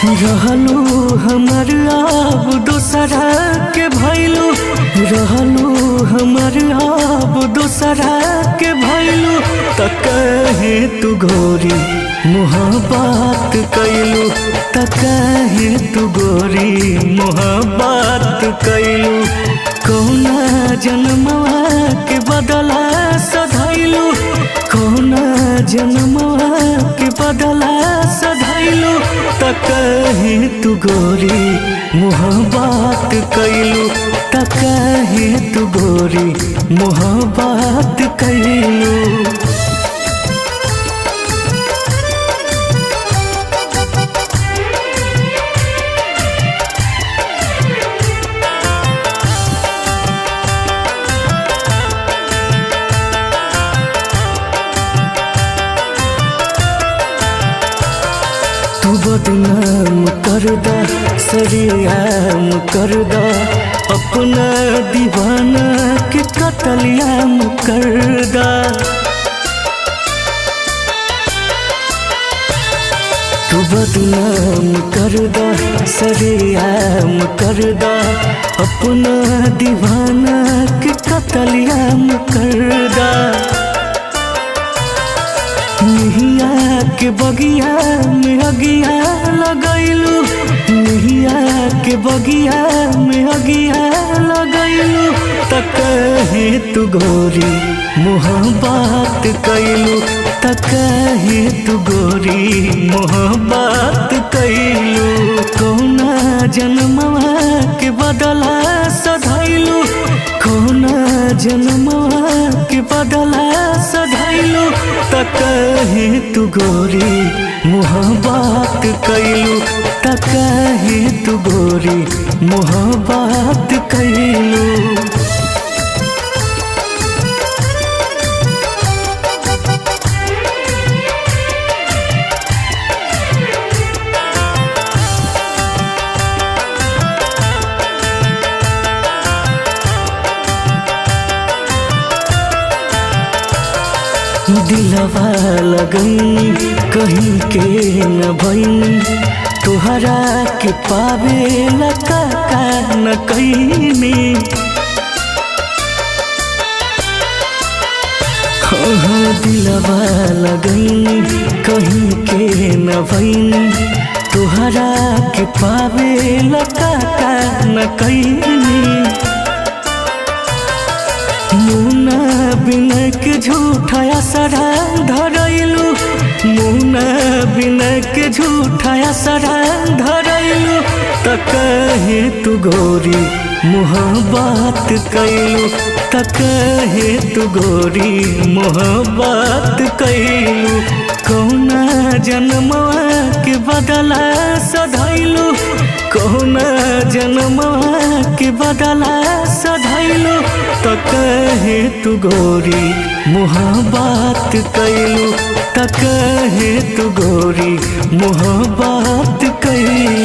रहलू हमर अब दोसरा के भैलू, रहलू हमर अब दोसरा के भैलू। त कहे तू गोरी मोहब्बत कैलू, त कहे तू गोरी मोहब्बत कैलू। कौना जन्मवा के बदला सधैलू, कौना जन्मवा के बदला सधैलू। त कहे तू गोरी मोहब्बत कैलू, त कहे तू गोरी मोहब्बत कैलू। तू बदनाम कर दा सरियाम कर दा, अपना दीवाना के कतलियाम कर दा। तू बदनाम कर दा सरियाम कर दा, अपना दीवाना के कतलियाम कर दा। निहिया के बगिया में अगिया लगैलू, निहिया के बगिया में अगिया लगैलू। त कहे तू गोरी मोहब्बत कैलू, त कहे तू गोरी मोहब्बत कैलू। कौना जन्मवा के बदला सधैलू, कौना जन्मवा के बदला सधैलू। त कहे तू गोरी मोहब्बत कैलू, त कहे तू गोरी मोहब्बत कैलू। दिलवा लगनी कहीं के न भईनी, तुहरा के पावे लका न कईनी। हाँ दिलवा लगनी कहीं के न भईनी, तुहरा के पावे लका न कईनी। मुन्ना बिना के झूठा असरा धरैलू, मुन्ना बिना के झूठा असरा धरैलू। त कहे तू गोरी मोहब्बत कैलू, त कहे तू गोरी मोहब्बत कैलू। कौना जन्मवा के बदला सधैलू, कौना जन्मवा के बदला सधैलू। त कहे तू गोरी मोहब्बत कैलू, त कहे तू गोरी मोहब्बत कैलू।